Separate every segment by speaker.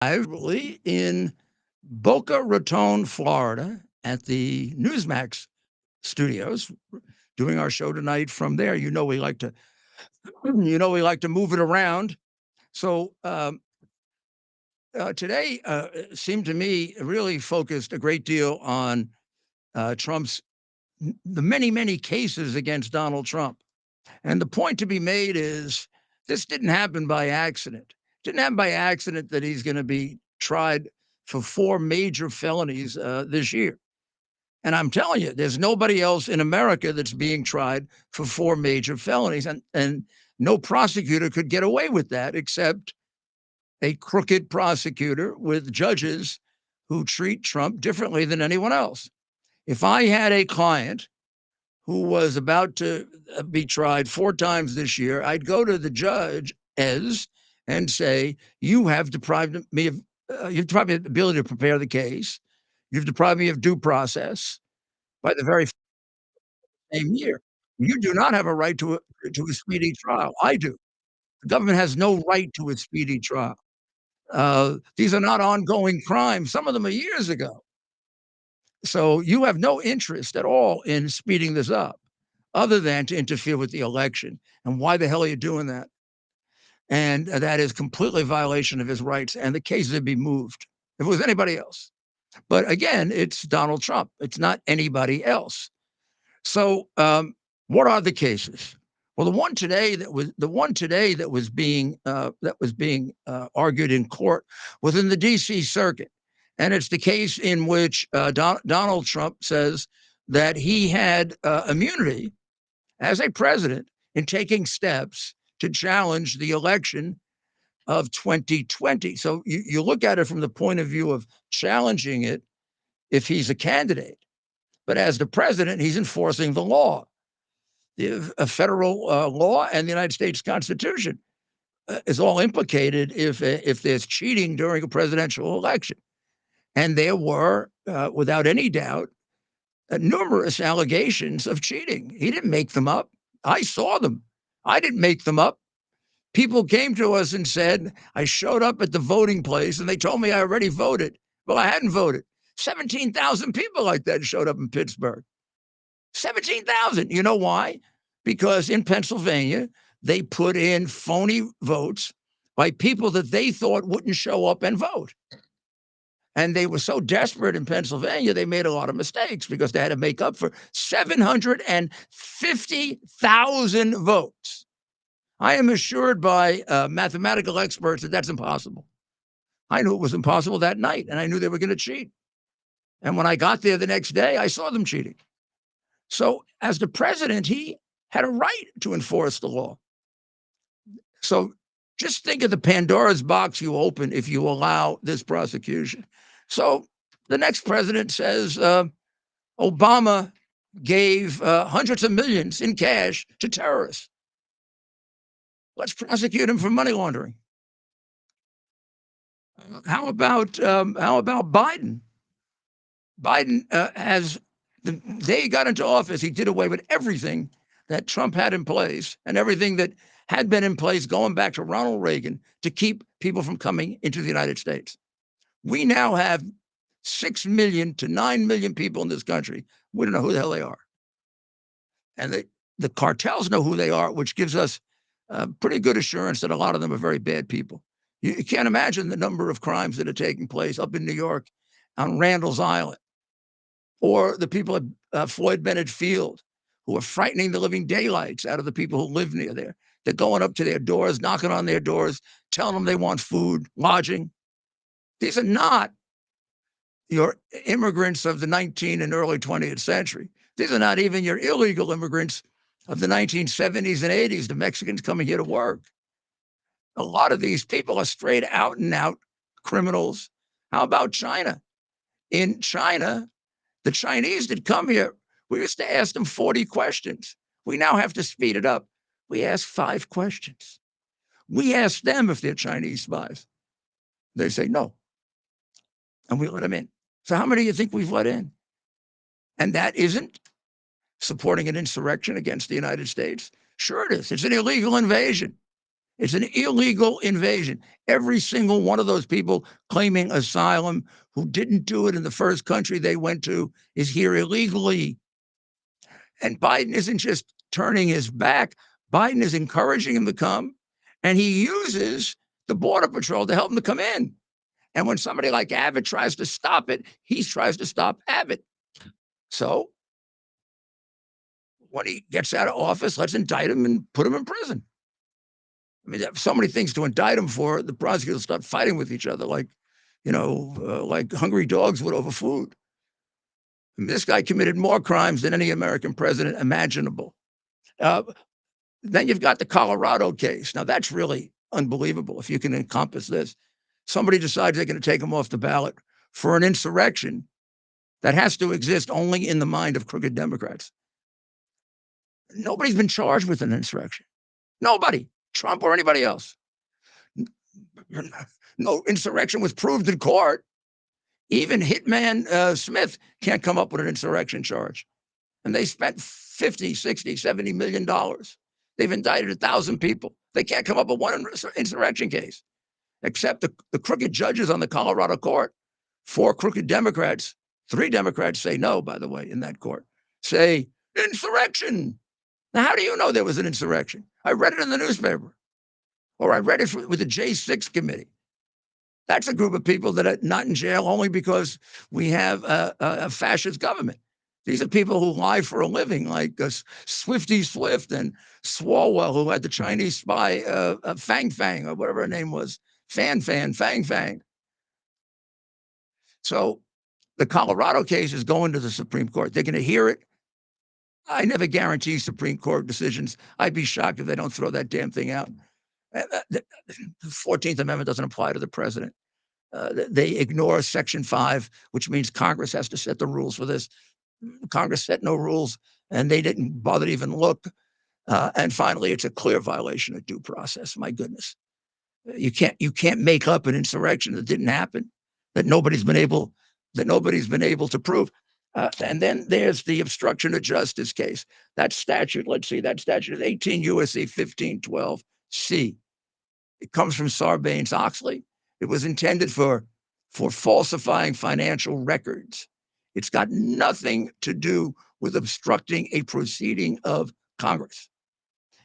Speaker 1: Lively in Boca Raton, Florida, at the Newsmax studios, doing our show tonight from there. We like to move it around. So today seemed to me really focused a great deal on Trump's the many cases against Donald Trump. And the point to be made is this didn't happen by accident. It didn't happen by accident that he's going to be tried for 4 major felonies this year. And I'm telling you, there's nobody else in America that's being tried for 4 major felonies. And no prosecutor could get away with that except a crooked prosecutor with judges who treat Trump differently than anyone else. If I had a client who was about to be tried 4 times this year, I'd go to the judge and say, "You have deprived me of you've deprived me of the ability to prepare the case. You've deprived me of due process by the very same year. You do not have a right to a speedy trial. I do. The government has no right to a speedy trial. These are not ongoing crimes. Some of them are years ago. So you have no interest at all in speeding this up other than to interfere with the election. And why the hell are you doing that? And that is completely violation of his rights. And the case would be moved if it was anybody else. But again, it's Donald Trump. It's not anybody else. So, what are the cases? Well, the one today that was being argued in court was in the D.C. Circuit, and it's the case in which Donald Trump says that he had immunity as a president in taking steps to challenge the election of 2020. So you look at it from the point of view of challenging it if he's a candidate, but as the president, he's enforcing the law, a federal law, and the United States Constitution is all implicated if there's cheating during a presidential election. And there were, without any doubt, numerous allegations of cheating. He didn't make them up. I saw them. I didn't make them up. People came to us and said, I showed up at the voting place and they told me I already voted. Well, I hadn't voted. 17,000 people like that showed up in Pittsburgh. 17,000. You know why? Because in Pennsylvania, they put in phony votes by people that they thought wouldn't show up and vote. And they were so desperate in Pennsylvania, they made a lot of mistakes because they had to make up for 750,000 votes. I am assured by mathematical experts that that's impossible. I knew it was impossible that night, and I knew they were going to cheat. And when I got there the next day, I saw them cheating. So as the president, he had a right to enforce the law. So just think of the Pandora's box you open if you allow this prosecution. So the next president says Obama gave hundreds of millions in cash to terrorists. Let's prosecute him for money laundering. How about Biden? Biden has the day he got into office, he did away with everything that Trump had in place and everything that had been in place going back to Ronald Reagan to keep people from coming into the United States. We now have 6 million to 9 million people in this country. We don't know who the hell they are. And the cartels know who they are, which gives us pretty good assurance that a lot of them are very bad people. You can't imagine the number of crimes that are taking place up in New York on Randall's Island, or the people at Floyd Bennett Field who are frightening the living daylights out of the people who live near there. They're going up to their doors, knocking on their doors, telling them they want food, lodging. These are not your immigrants of the 19th and early 20th century. These are not even your illegal immigrants of the 1970s and 80s, the Mexicans coming here to work. A lot of these people are straight out and out criminals. How about China? In China, the Chinese that come here, we used to ask them 40 questions. We now have to speed it up. We ask 5 questions. We ask them if they're Chinese spies. They say no. And we let them in. So how many do you think we've let in? And that isn't supporting an insurrection against the United States. Sure it is. It's an illegal invasion. It's an illegal invasion. Every single one of those people claiming asylum who didn't do it in the first country they went to is here illegally. And Biden isn't just turning his back, Biden is encouraging him to come, and he uses the Border Patrol to help him to come in. And when somebody like Abbott tries to stop it, he tries to stop Abbott. So when he gets out of office, let's indict him and put him in prison. I mean, so many things to indict him for. The prosecutors start fighting with each other like, like hungry dogs would over food. I mean, this guy committed more crimes than any American president imaginable. Then you've got the Colorado case. Now, that's really unbelievable if you can encompass this. Somebody decides they're going to take him off the ballot for an insurrection that has to exist only in the mind of crooked Democrats. Nobody's been charged with an insurrection. Nobody, Trump or anybody else. No insurrection was proved in court. Even Hitman Smith can't come up with an insurrection charge. And they spent 50, 60, $70 million. They've indicted 1,000 people. They can't come up with one insurrection case, except the crooked judges on the Colorado court. 4 crooked Democrats, 3 Democrats say no, by the way, in that court, say insurrection. Now, how do you know there was an insurrection? I read it in the newspaper, or I read it with the J6 committee. That's a group of people that are not in jail only because we have a fascist government. These are people who lie for a living, like Swifty Swift and Swalwell, who had the Chinese spy Fang Fang, or whatever her name was, Fang Fang. So the Colorado case is going to the Supreme Court. They're going to hear it. I never guarantee Supreme Court decisions. I'd be shocked if they don't throw that damn thing out. The 14th Amendment doesn't apply to the president. They ignore Section 5, which means Congress has to set the rules for this. Congress set no rules, and they didn't bother to even look. And finally, it's a clear violation of due process. My goodness, you can't make up an insurrection that didn't happen, that nobody's been able to prove. And then there's the obstruction of justice case. That statute, let's see, that statute is 18 U.S.C. 1512C. It comes from Sarbanes-Oxley. It was intended for falsifying financial records. It's got nothing to do with obstructing a proceeding of Congress.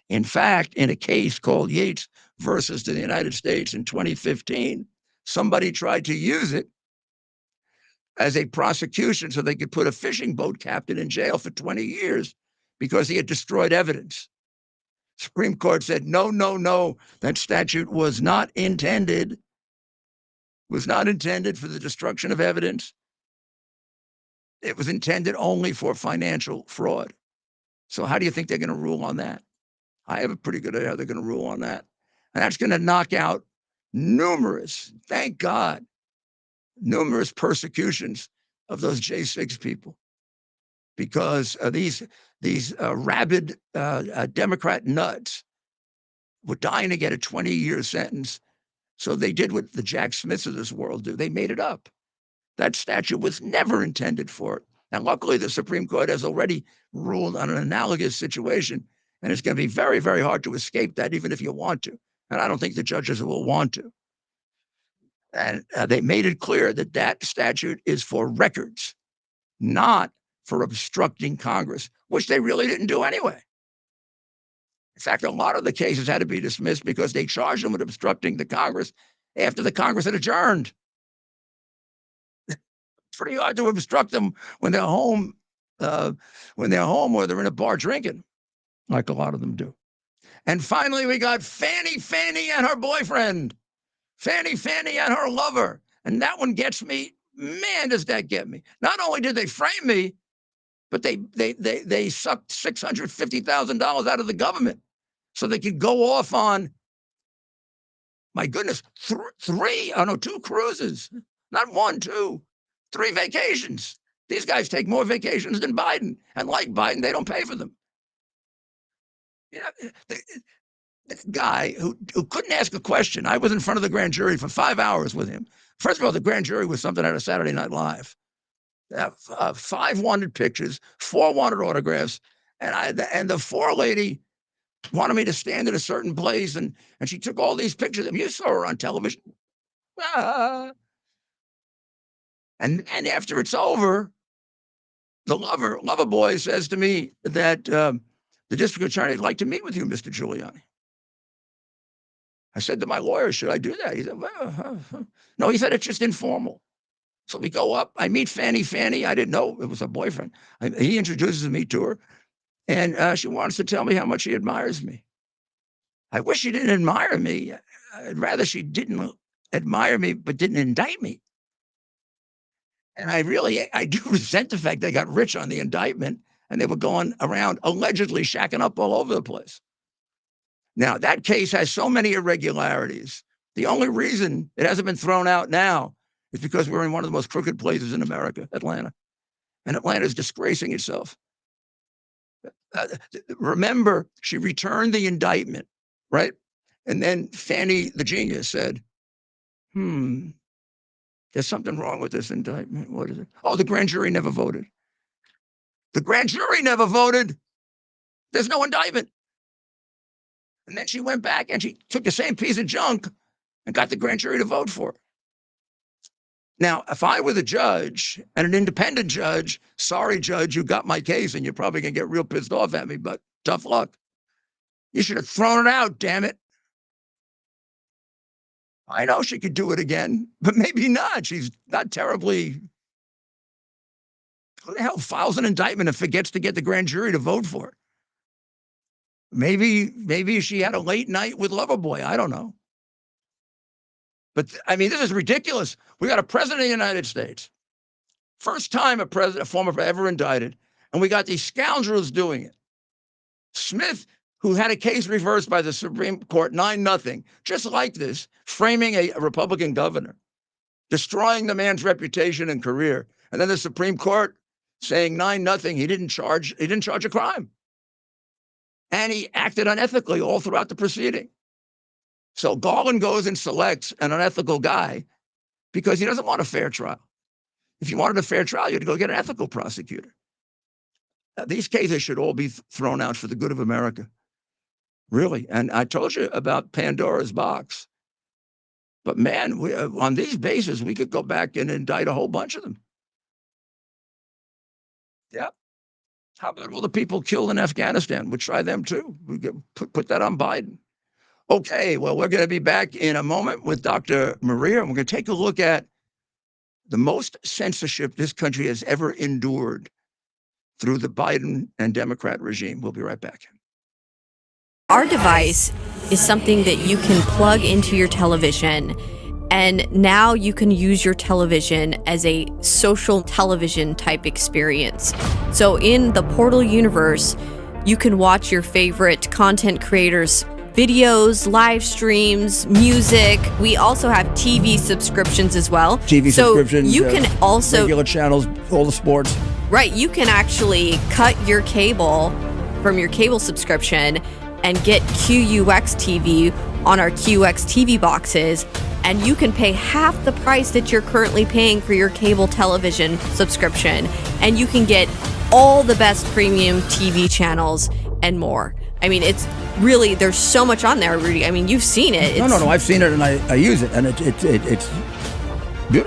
Speaker 1: In fact, in a case called Yates versus the United States in 2015, somebody tried to use it as a prosecution so they could put a fishing boat captain in jail for 20 years because he had destroyed evidence. Supreme Court said, no, that statute was not intended for the destruction of evidence. It was intended only for financial fraud. So how do you think they're going to rule on that? I have a pretty good idea how they're going to rule on that. And that's going to knock out numerous, thank God, numerous persecutions of those J6 people, because these rabid Democrat nuts were dying to get a 20-year sentence. So they did what the Jack Smiths of this world do. They made it up. That statute was never intended for it. And luckily, the Supreme Court has already ruled on an analogous situation, and it's going to be very, very hard to escape that, even if you want to. And I don't think the judges will want to. And they made it clear that that statute is for records, not for obstructing Congress, which they really didn't do anyway. In fact, a lot of the cases had to be dismissed because they charged them with obstructing the Congress after the Congress had adjourned. It's pretty hard to obstruct them when they're home, or they're in a bar drinking, like a lot of them do. And finally, we got Fanny and her boyfriend. Fanny and her lover. And that one gets me. Man, does that get me. Not only did they frame me, but they sucked $650,000 out of the government so they could go off on, my goodness, 2 cruises. Not 1, 2, 3 vacations. These guys take more vacations than Biden. And like Biden, they don't pay for them. This guy who couldn't ask a question. I was in front of the grand jury for 5 hours with him. First of all, the grand jury was something out of Saturday Night Live. 5 wanted pictures, 4 wanted autographs, and the 4 lady wanted me to stand in a certain place, and she took all these pictures of me. You saw her on television. Ah. And after it's over, the lover boy says to me that the district attorney would like to meet with you, Mr. Giuliani. I said to my lawyer, should I do that? He said, well, no, he said, it's just informal. So we go up. I meet Fanny. I didn't know it was a boyfriend. He introduces me to her, and she wants to tell me how much she admires me. I wish she didn't admire me. I'd rather she didn't admire me, but didn't indict me. And I do resent the fact they got rich on the indictment, and they were going around allegedly shacking up all over the place. Now, that case has so many irregularities. The only reason it hasn't been thrown out now is because we're in one of the most crooked places in America, Atlanta. And Atlanta is disgracing itself. Remember, she returned the indictment, right? And then Fanny, the genius, said, there's something wrong with this indictment. What is it? Oh, the grand jury never voted. The grand jury never voted. There's no indictment. And then she went back and she took the same piece of junk and got the grand jury to vote for it. Now, if I were the judge and an independent judge, sorry, judge, you got my case and you're probably going to get real pissed off at me, but tough luck. You should have thrown it out, damn it. I know she could do it again, but maybe not. She's not terribly. Who the hell files an indictment and forgets to get the grand jury to vote for it? Maybe she had a late night with Loverboy. I don't know. But I mean, this is ridiculous. We got a president of the United States. First time a former ever indicted, and we got these scoundrels doing it. Smith, who had a case reversed by the Supreme Court 9-0, just like this, framing a Republican governor, destroying the man's reputation and career. And then the Supreme Court saying 9-0, he didn't charge a crime. And he acted unethically all throughout the proceeding. So Garland goes and selects an unethical guy because he doesn't want a fair trial. If you wanted a fair trial, you had to go get an ethical prosecutor. These cases should all be thrown out for the good of America. Really. And I told you about Pandora's box. But man, on these bases, we could go back and indict a whole bunch of them. Yeah. How about all the people killed in Afghanistan? We'll try them too. We put that on Biden. Okay, well, we're going to be back in a moment with Dr. Maria, and we're going to take a look at the most censorship this country has ever endured through the Biden and Democrat regime. We'll be right back.
Speaker 2: Our device is something that you can plug into your television, and now you can use your television as a social television type experience. So in the Portal universe, you can watch your favorite content creators' videos, live streams, music. We also have TV subscriptions as well.
Speaker 1: Subscriptions.
Speaker 2: You can also
Speaker 1: regular channels, all the sports.
Speaker 2: Right, you can actually cut your cable from your cable subscription and get Qux TV on our Qux TV boxes, and you can pay half the price that you're currently paying for your cable television subscription, and you can get all the best premium TV channels and more. I mean, it's really, there's so much on there, Rudy. I mean, you've seen it.
Speaker 1: No, I've seen it and I use it, and it's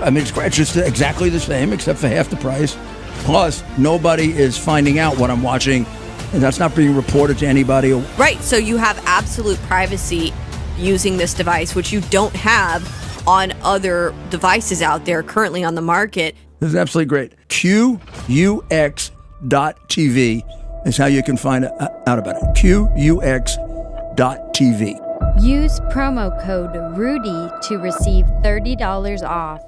Speaker 1: I mean, it's just exactly the same except for half the price. Plus, nobody is finding out what I'm watching, and that's not being reported to anybody.
Speaker 2: Right, so you have absolute privacy using this device, which you don't have on other devices out there currently on the market.
Speaker 1: This is absolutely great. Qux.tv is how you can find out about it. Qux.tv.
Speaker 3: Use promo code Rudy to receive $30 off.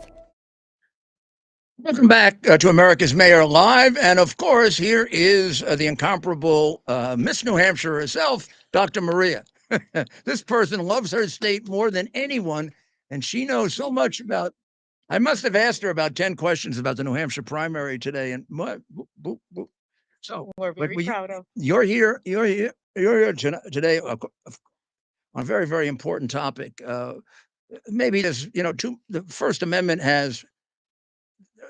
Speaker 1: Welcome back to America's Mayor Live. And of course, here is the incomparable Miss New Hampshire herself, Dr. Maria. This person loves her state more than anyone, and she knows so much about. I must have asked her about 10 questions about the New Hampshire primary today. And so
Speaker 4: we're very proud of.
Speaker 1: You're here today on a very, very important topic. Maybe there's, the First Amendment has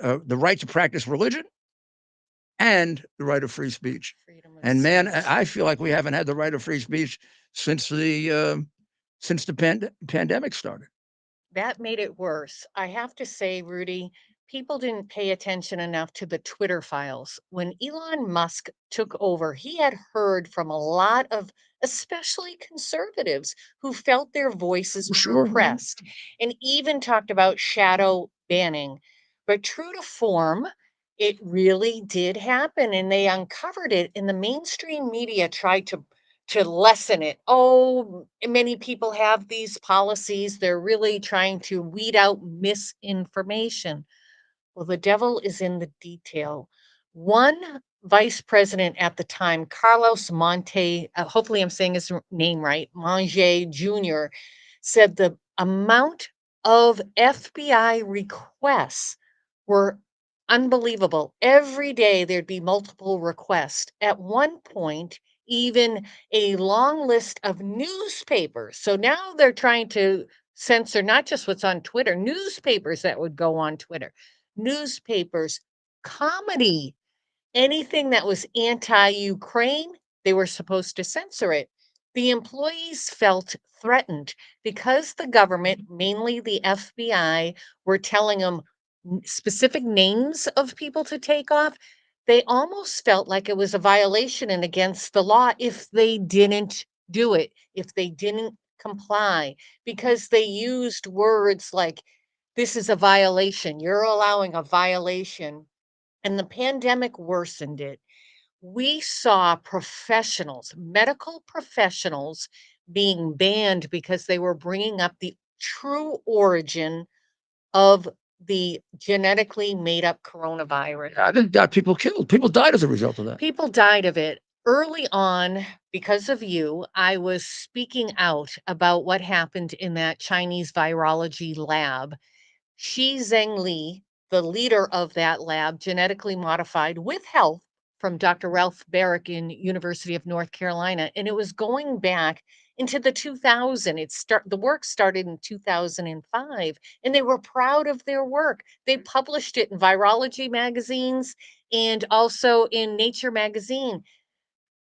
Speaker 1: the right to practice religion and the right of free speech. And man, I feel like we haven't had the right of free speech since the pandemic started.
Speaker 4: That made it worse. I have to say, Rudy, people didn't pay attention enough to the Twitter files. When Elon Musk took over, he had heard from a lot of, especially conservatives, who felt their voices were repressed and even talked about shadow banning. But true to form, it really did happen, and they uncovered it, and the mainstream media tried to lessen it. Oh, many people have these policies. They're really trying to weed out misinformation. Well, the devil is in the detail. One vice president at the time, Carlos Monte, hopefully I'm saying his name right, Monge Jr., said the amount of FBI requests were unbelievable. Every day there'd be multiple requests. At one point, even a long list of newspapers. So now they're trying to censor not just what's on Twitter, newspapers that would go on Twitter, newspapers, comedy, anything that was anti Ukraine, they were supposed to censor it. The employees felt threatened because the government, mainly the FBI, were telling them specific names of people to take off. They almost felt like it was a violation and against the law if they didn't do it, if they didn't comply, because they used words like, this is a violation, you're allowing a violation. And the pandemic worsened it. We saw professionals, medical professionals, being banned because they were bringing up the true origin of the genetically made up coronavirus.
Speaker 1: I think got people killed. People died as a result of that.
Speaker 4: People died of it. Early on, because of you, I was speaking out about what happened in that Chinese virology lab. Shi Zhengli, the leader of that lab, genetically modified with help from Dr. Ralph Barrick in University of North Carolina, and it was going back into the 2000s. The work started in 2005, and they were proud of their work. They published it in virology magazines and also in Nature magazine.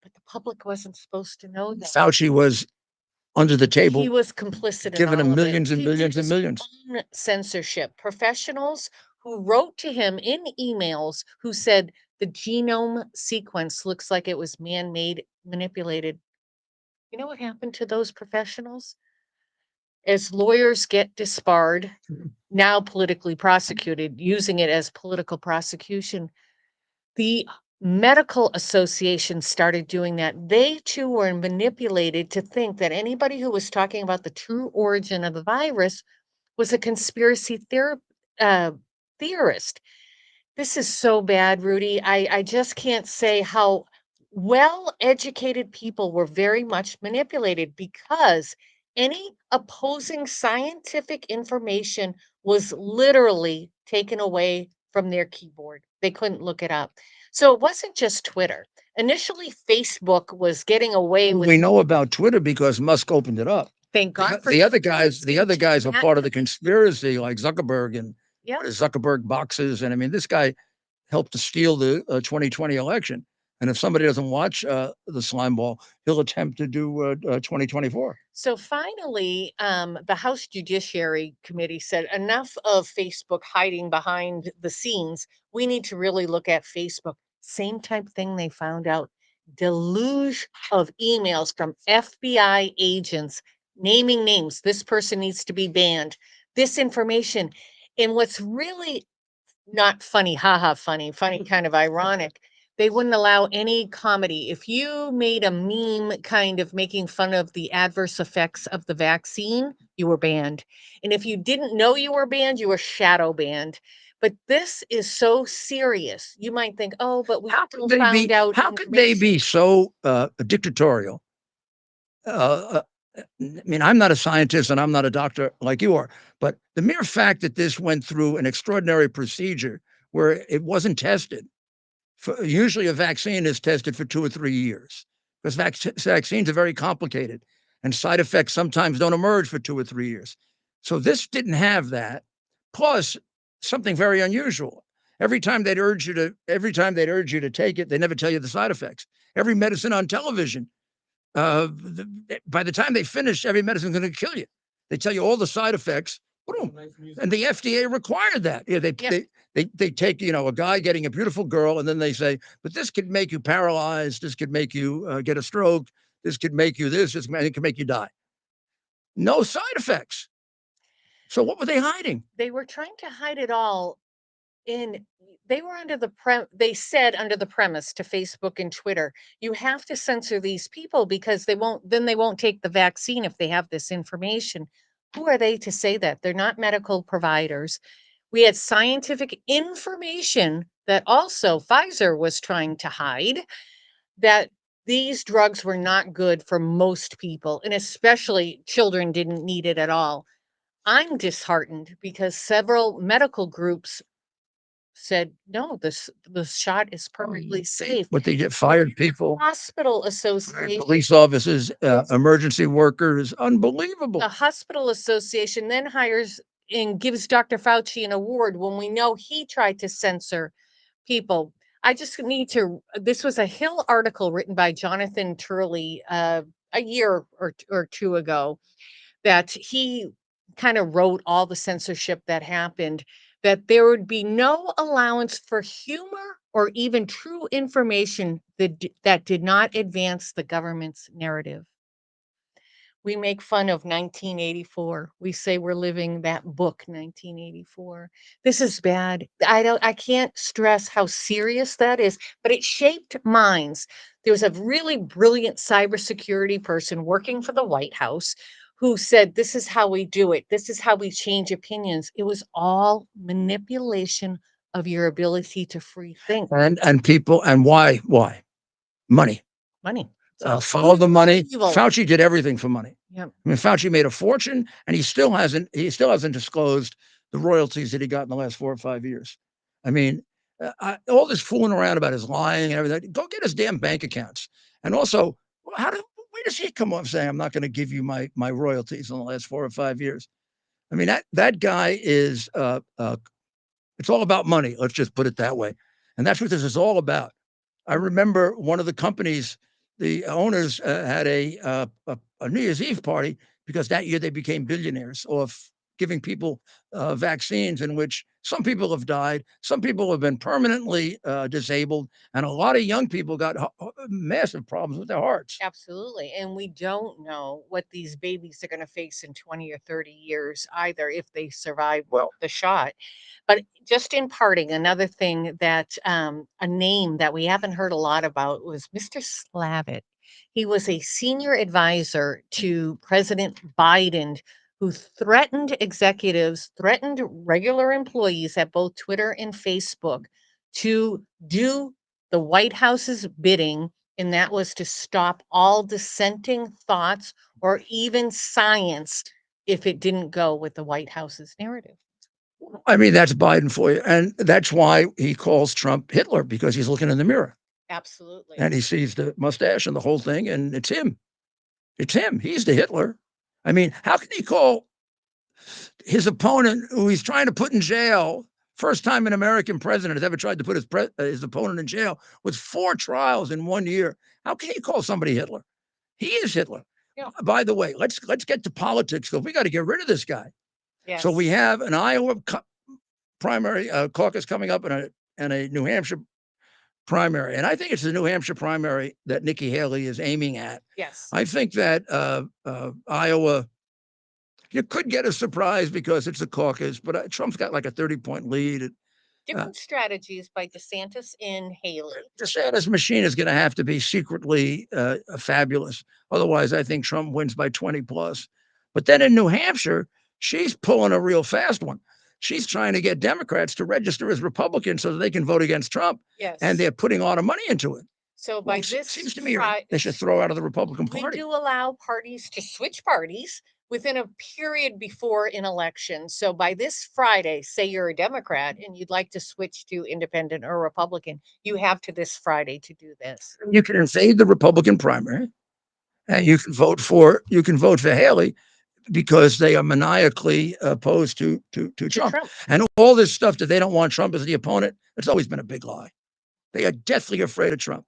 Speaker 4: But the public wasn't supposed to know that.
Speaker 1: Fauci was under the table.
Speaker 4: He was complicit
Speaker 1: giving
Speaker 4: in
Speaker 1: him
Speaker 4: all
Speaker 1: millions
Speaker 4: of it.
Speaker 1: and millions and millions.
Speaker 4: Censorship. Professionals who wrote to him in emails who said the genome sequence looks like it was man-made, manipulated. You know what happened to those professionals? As lawyers get disbarred, now politically prosecuted, using it as political prosecution, the medical association started doing that. They too were manipulated to think that anybody who was talking about the true origin of the virus was a conspiracy theorist. This is so bad, Rudy. I just can't say how well educated people were very much manipulated because any opposing scientific information was literally taken away from their keyboard. They couldn't look it up. So it wasn't just Twitter. Initially, Facebook was getting away with.
Speaker 1: We know about Twitter because Musk opened it up.
Speaker 4: Thank God for
Speaker 1: the other guys. The other guys are
Speaker 4: That-
Speaker 1: part of the conspiracy, like Zuckerberg and
Speaker 4: Yeah.
Speaker 1: Zuckerberg boxes. And I mean, this guy helped to steal the 2020 election. And if somebody doesn't watch the slime ball, he'll attempt to do 2024.
Speaker 4: So finally, the House Judiciary Committee said enough of Facebook hiding behind the scenes. We need to really look at Facebook. Same type thing they found out. Deluge of emails from FBI agents naming names. This person needs to be banned. This information. And what's really not funny, haha, funny kind of ironic. They wouldn't allow any comedy. If you made a meme kind of making fun of the adverse effects of the vaccine, you were banned. And if you didn't know you were banned, you were shadow banned. But this is so serious. You might think, oh, but we still found out.
Speaker 1: How could they be so dictatorial? I mean, I'm not a scientist and I'm not a doctor like you are, but the mere fact that this went through an extraordinary procedure where it wasn't tested, usually a vaccine is tested for 2 or 3 years because vaccines are very complicated and side effects sometimes don't emerge for 2 or 3 years. So this didn't have that, plus something very unusual. Every time they'd urge you to take it, they never tell you the side effects. Every medicine on television, by the time they finish, every medicine is going to kill you. They tell you all the side effects. Boom. And the FDA required that. Yeah, they take, a guy getting a beautiful girl, and then they say, but this could make you paralyzed. This could make you get a stroke. This could make you this. It could make you die. No side effects. So what were they hiding?
Speaker 4: They were trying to hide it all in they were they said under the premise to Facebook and Twitter, you have to censor these people because they won't take the vaccine if they have this information. Who are they to say that? They're not medical providers. We had scientific information that also Pfizer was trying to hide, that these drugs were not good for most people, and especially children didn't need it at all. I'm disheartened because several medical groups said, no, the shot is perfectly safe.
Speaker 1: But they get fired people,
Speaker 4: Hospital Association,
Speaker 1: police officers, emergency workers. Unbelievable.
Speaker 4: the Hospital Association then hires and gives Dr. Fauci an award when we know he tried to censor people. I just need to, this was a Hill article written by Jonathan Turley a year or two ago, that he kind of wrote all the censorship that happened, that there would be no allowance for humor or even true information that did not advance the government's narrative. We make fun of 1984. We say we're living that book, 1984. This is bad. I can't stress how serious that is, but it shaped minds. There was a really brilliant cybersecurity person working for the White House who said, this is how we do it. This is how we change opinions. It was all manipulation of your ability to free think.
Speaker 1: And people, and why? Money.
Speaker 4: Money.
Speaker 1: Follow the money.
Speaker 4: Evil.
Speaker 1: Fauci did everything for money.
Speaker 4: Yep.
Speaker 1: I mean, Fauci made a fortune, and he still hasn't disclosed the royalties that he got in the last 4 or 5 years. I mean, all this fooling around about his lying and everything. Go get his damn bank accounts. And also, where does he come off saying, I'm not going to give you my royalties in the last 4 or 5 years? I mean, that guy is, it's all about money. Let's just put it that way. And that's what this is all about. I remember one of the companies, the owners had a New Year's Eve party because that year they became billionaires off giving people vaccines, in which some people have died, some people have been permanently disabled, and a lot of young people got massive problems with their hearts.
Speaker 4: Absolutely. And we don't know what these babies are going to face in 20 or 30 years either if they survive the shot. But just in parting, another thing that a name that we haven't heard a lot about was Mr. Slavitt. He was a senior advisor to President Biden, who threatened executives, threatened regular employees at both Twitter and Facebook to do the White House's bidding, and that was to stop all dissenting thoughts or even science if it didn't go with the White House's narrative.
Speaker 1: I mean, that's Biden for you. And that's why he calls Trump Hitler, because he's looking in the mirror.
Speaker 4: Absolutely.
Speaker 1: And he sees the mustache and the whole thing, and it's him. It's him. He's the Hitler. I mean, how can he call his opponent, who he's trying to put in jail, first time an American president has ever tried to put his opponent in jail, with 4 trials in 1 year? How can he call somebody Hitler? He is Hitler. Yeah. By the way, let's get to politics, because we got to get rid of this guy. Yes. So we have an Iowa primary caucus coming up, and a New Hampshire primary. And I think it's the New Hampshire primary that Nikki Haley is aiming at.
Speaker 4: Yes.
Speaker 1: I think that Iowa, you could get a surprise because it's a caucus, but Trump's got like a 30-point lead.
Speaker 4: Different strategies by DeSantis and Haley.
Speaker 1: DeSantis' machine is going to have to be secretly fabulous. Otherwise, I think Trump wins by 20 plus. But then in New Hampshire, she's pulling a real fast one. She's trying to get Democrats to register as Republicans so that they can vote against Trump.
Speaker 4: Yes.
Speaker 1: And they're putting a lot of money into it.
Speaker 4: So by this,
Speaker 1: seems to me they should throw out of the Republican Party.
Speaker 4: We do allow parties to switch parties within a period before an election. So by this Friday, say you're a Democrat and you'd like to switch to independent or Republican, you have to this Friday to do this.
Speaker 1: You can invade the Republican primary, and you can vote for Haley. because they are maniacally opposed to Trump. And all this stuff that they don't want Trump as the opponent, it's always been a big lie. They are deathly afraid of Trump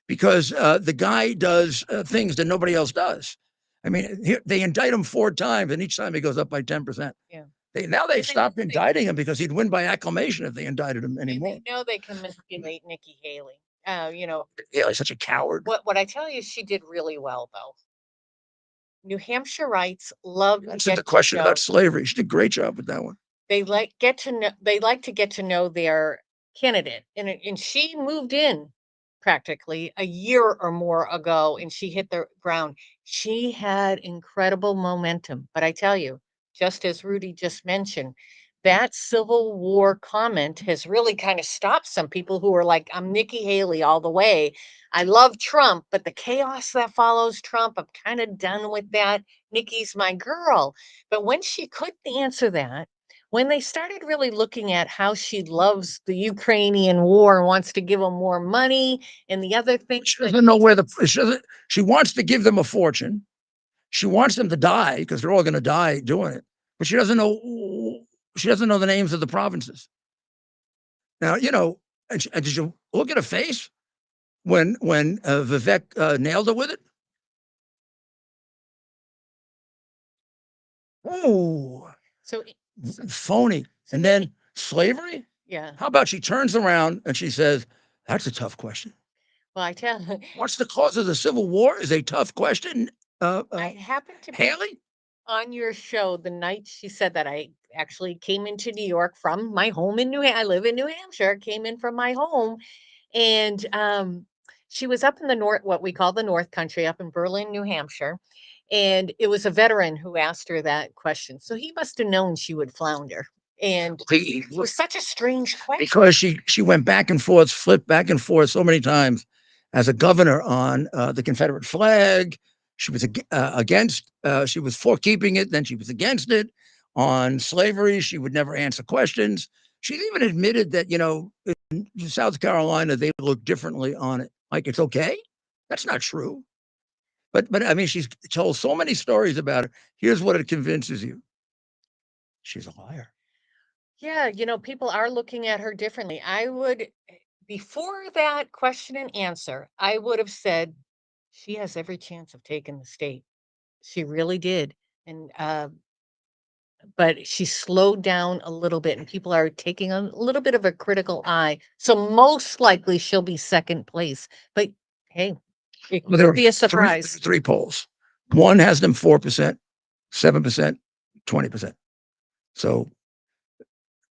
Speaker 1: because the guy does things that nobody else does. I mean, they indict him 4 times, and each time he goes up by 10%. Yeah. They've stopped indicting him because he'd win by acclamation if they indicted him anymore.
Speaker 4: They know they can manipulate Nikki Haley.
Speaker 1: Haley's such a coward.
Speaker 4: What I tell you, she did really well, though. New Hampshire rights love.
Speaker 1: Answered the question about slavery. She did a great job with that one.
Speaker 4: They like to get to know their candidate, and she moved in practically a year or more ago, and she hit the ground. She had incredible momentum, but I tell you, just as Rudy just mentioned, that Civil War comment has really kind of stopped some people who are like, I'm Nikki Haley all the way. I love Trump, but the chaos that follows Trump, I'm kind of done with that. Nikki's my girl. But when she couldn't answer that, when they started really looking at how she loves the Ukrainian war and wants to give them more money and the other things.
Speaker 1: She doesn't know where she wants to give them a fortune. She wants them to die because they're all going to die doing it. But she doesn't know the names of the provinces. Now, did you look at her face when Vivek nailed her with it? Oh, so phony. And then slavery?
Speaker 4: Yeah.
Speaker 1: How about she turns around and she says, that's a tough question.
Speaker 4: Well, I tell you.
Speaker 1: What's the cause of the Civil War is a tough question.
Speaker 4: I happened to
Speaker 1: Haley?
Speaker 4: On your show the night she said that. I actually came into New York from my home in I live in New Hampshire, came in from my home, and she was up in the north, what we call the North Country, up in Berlin, New Hampshire. And it was a veteran who asked her that question. So he must have known she would flounder. And it was such a strange question.
Speaker 1: Because she went back and forth, flipped back and forth so many times as a governor on the Confederate flag. She was against, she was for keeping it, then she was against it. On slavery, she would never answer questions. She even admitted that, in South Carolina, they look differently on it. Like, it's okay? That's not true. But I mean, she's told so many stories about it. Here's what it convinces you. She's a liar.
Speaker 4: Yeah, people are looking at her differently. I would, before that question and answer, I would have said she has every chance of taking the state. She really did. And but she slowed down a little bit, and people are taking a little bit of a critical eye. So most likely she'll be second place. But hey, it could be a surprise.
Speaker 1: Three polls. One has them 4%, 7%, 20%. So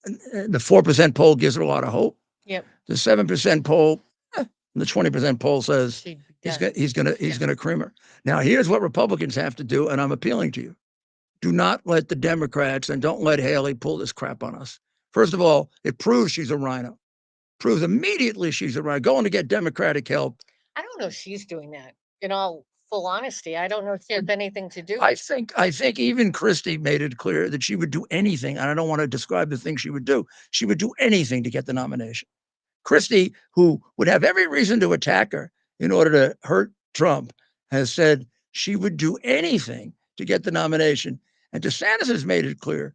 Speaker 1: the 4% poll gives her a lot of hope.
Speaker 4: Yep.
Speaker 1: The 7% poll, the 20% poll says he's gonna cream her. Now, here's what Republicans have to do, and I'm appealing to you. Do not let the Democrats and don't let Haley pull this crap on us. First of all, it proves she's a rhino. Proves immediately she's a rhino. Going to get Democratic help.
Speaker 4: I don't know if she's doing that. In all full honesty, I don't know if she has anything to do.
Speaker 1: I think even Christie made it clear that she would do anything, and I don't want to describe the things she would do. She would do anything to get the nomination. Christie, who would have every reason to attack her in order to hurt Trump, has said she would do anything to get the nomination. And DeSantis has made it clear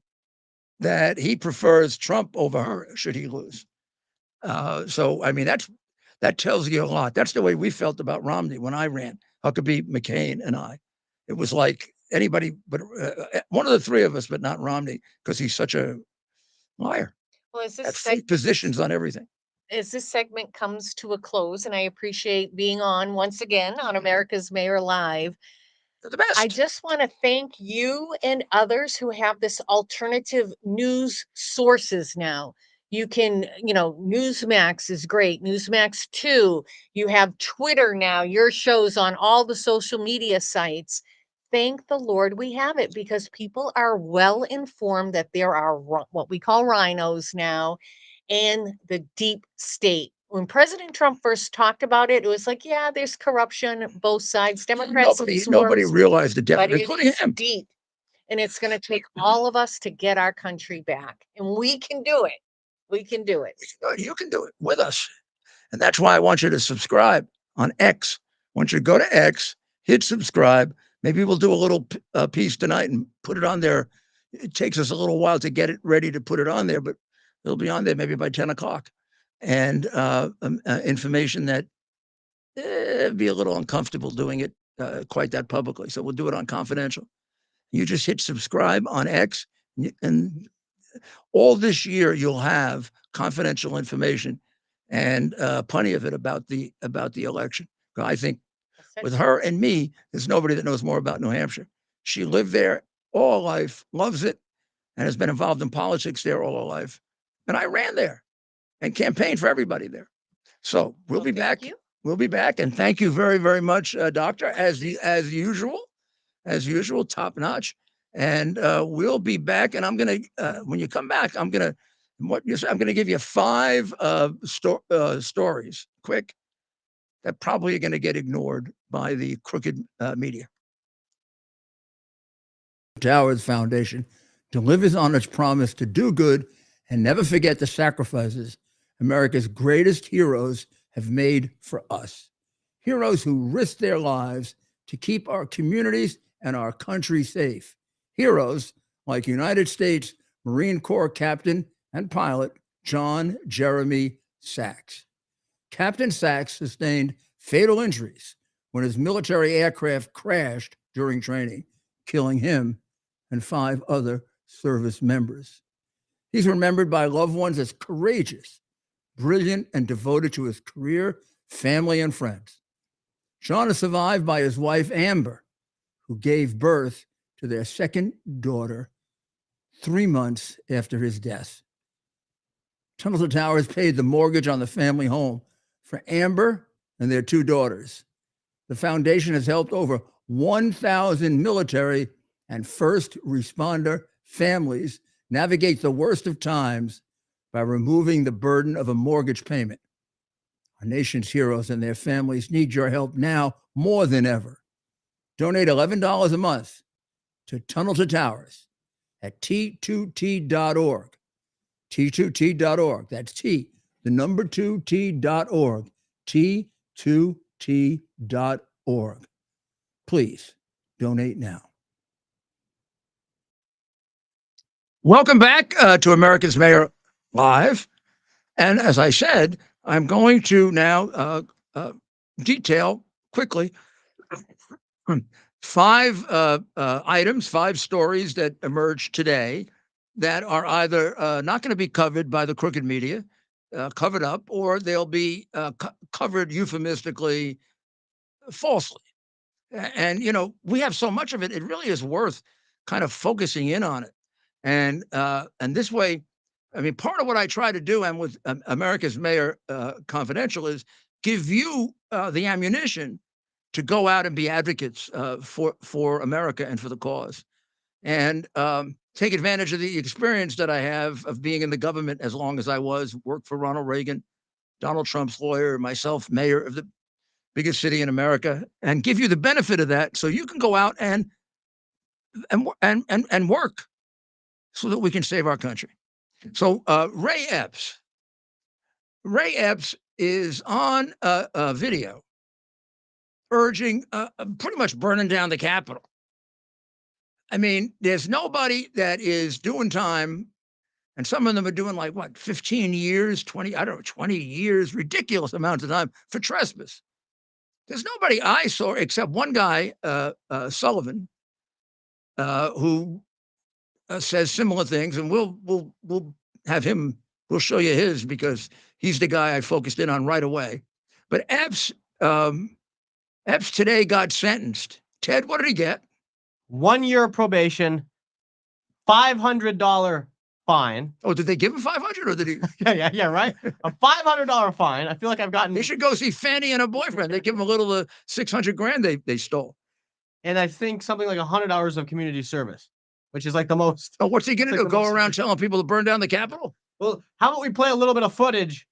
Speaker 1: that he prefers Trump over her should he lose. So, I mean, that tells you a lot. That's the way we felt about Romney when I ran. Huckabee, McCain, and I. It was like anybody but one of the three of us, but not Romney, because he's such a liar.
Speaker 4: Well, is this
Speaker 1: positions on everything.
Speaker 4: As this segment comes to a close, and I appreciate being on once again on America's Mayor Live.
Speaker 1: The best.
Speaker 4: I just want to thank you and others who have this alternative news sources now. You can, Newsmax is great. Newsmax 2. You have Twitter now. Your show's on all the social media sites. Thank the Lord we have it, because people are well informed that there are what we call rhinos now and the deep state. When President Trump first talked about it, it was like, yeah, there's corruption, both sides. Democrats.
Speaker 1: Nobody realized the depth, including him.
Speaker 4: Deep, and it's going to take all of us to get our country back, and we can do it. We can do it.
Speaker 1: You can do it with us, and that's why I want you to subscribe on X. I want you to go to X, hit subscribe, Maybe we'll do a little piece tonight and put it on there. It takes us a little while to get it ready to put it on there, but it'll be on there maybe by 10 o'clock. And information that be a little uncomfortable doing it quite that publicly. So we'll do it on confidential. You just hit subscribe on X, and all this year you'll have confidential information and plenty of it about the election. I think with her and me, there's nobody that knows more about New Hampshire. She lived there all her life, loves it, and has been involved in politics there all her life. And I ran there and campaigned for everybody there. So we'll be back. We'll be back. And thank you very, very much, Doctor, as usual, top notch. And we'll be back. And I'm going to, when you come back, I'm going to give you 5 stories, quick, that probably are going to get ignored by the crooked media. Towers Foundation delivers on its promise to do good and never forget the sacrifices America's greatest heroes have made for us. Heroes who risked their lives to keep our communities and our country safe. Heroes like United States Marine Corps Captain and pilot John Jeremy Sachs. Captain Sachs sustained fatal injuries when his military aircraft crashed during training, killing him and 5 other service members. He's remembered by loved ones as courageous, brilliant, and devoted to his career, family, and friends. John is survived by his wife, Amber, who gave birth to their second daughter 3 months after his death. Tunnel to Towers paid the mortgage on the family home for Amber and their 2 daughters. The foundation has helped over 1,000 military and first responder families navigate the worst of times by removing the burden of a mortgage payment. Our nation's heroes and their families need your help now more than ever. Donate $11 a month to Tunnel to Towers at T2T.org. T2T.org. That's T, the number 2T.org. T2T.org. Please donate now. Welcome back to America's Mayor Live. And as I said, I'm going to now detail quickly 5 items, 5 stories that emerged today that are either not going to be covered by the crooked media, covered up, or they'll be covered euphemistically falsely. And, you know, we have so much of it, it really is worth kind of focusing in on it. And this way, I mean, part of what I try to do, and with America's Mayor Confidential, is give you the ammunition to go out and be advocates for America and for the cause, and take advantage of the experience that I have of being in the government as long as I was, worked for Ronald Reagan, Donald Trump's lawyer, myself, mayor of the biggest city in America, and give you the benefit of that so you can go out and work so that we can save our country. So Ray Epps is on a video urging pretty much burning down the Capitol. I mean, there's nobody that is doing time, and some of them are doing like, what, 15 years, 20, I don't know, 20 years, ridiculous amounts of time for trespass. There's nobody I saw except one guy, Sullivan, who says similar things, and we'll have him, we'll show you his, because he's the guy I focused in on right away. But Epps today got sentenced. Ted, what did he get?
Speaker 5: 1 year probation, $500 fine.
Speaker 1: Oh, did they give him 500 or did he?
Speaker 5: yeah, right. A $500 fine. I feel like I've gotten.
Speaker 1: They should go see Fanny and her boyfriend. They give him a little 600 grand they stole.
Speaker 5: And I think something like 100 hours of community service, which is like the most.
Speaker 1: Oh, what's he going to do? Go around telling people to burn down the Capitol?
Speaker 5: Well, how about we play a little bit of footage?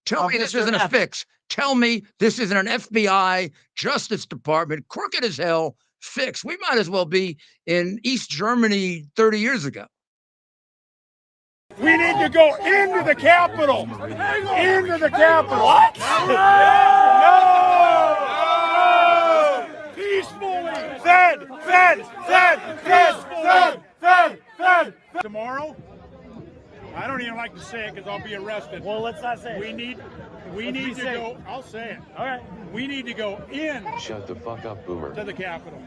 Speaker 1: Tell me this isn't a fix. Tell me this isn't an FBI, Justice Department, crooked as hell fix. We might as well be in East Germany 30 years ago.
Speaker 6: We need to go into the Capitol. Into the Capitol. What? No! Peacefully. Said Fed. Tomorrow, I don't even like to say it because I'll be arrested.
Speaker 7: Well, let's not say it.
Speaker 6: We need to go. I'll say it.
Speaker 7: All right.
Speaker 6: We need to go in.
Speaker 8: Shut the fuck up, Boomer.
Speaker 6: To the Capitol.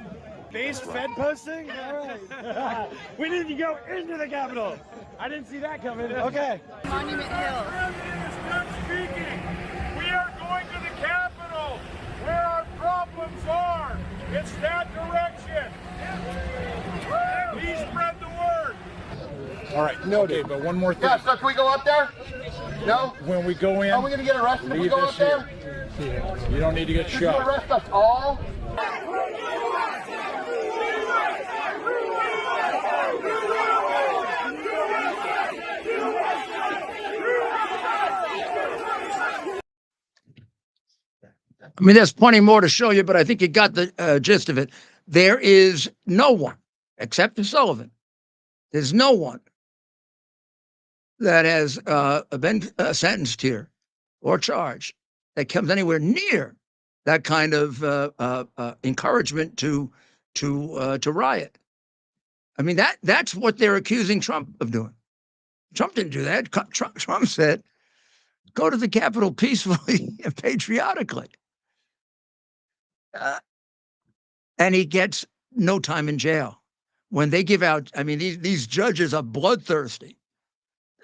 Speaker 7: Base Fed posting? All right. We need to go into the Capitol. I didn't see that coming. Okay.
Speaker 2: Monument Hill.
Speaker 6: Stop speaking. We are going to the Capitol, where our problems are. It's that direction. Please spread the word. All right.
Speaker 9: Noted.
Speaker 6: Okay, but one more thing.
Speaker 9: Yeah, so can we go up there? No?
Speaker 6: When we go in,
Speaker 9: Are we going to get arrested if we
Speaker 6: leave
Speaker 9: go
Speaker 6: this
Speaker 9: up there?
Speaker 6: here. You don't need to get
Speaker 9: Did you
Speaker 6: shot.
Speaker 9: arrest us all?
Speaker 1: I mean, there's plenty more to show you, but I think you got the gist of it. There is no one, except for Sullivan, there's no one that has been sentenced here or charged that comes anywhere near that kind of encouragement to riot. I mean, that's what they're accusing Trump of doing. Trump didn't do that. Trump said, go to the Capitol peacefully and patriotically. And he gets no time in jail. When they give out, I mean, these judges are bloodthirsty.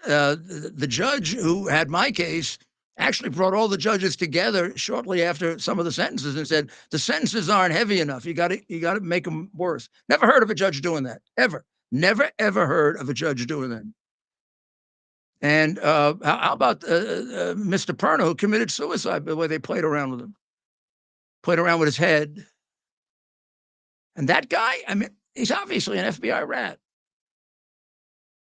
Speaker 1: The judge who had my case actually brought all the judges together shortly after some of the sentences and said, the sentences aren't heavy enough. You got to make them worse. Never heard of a judge doing that, ever. Never, ever heard of a judge doing that. And how about Mr. Perna, who committed suicide the way they played around with him? Played around with his head. And that guy, I mean, he's obviously an FBI rat.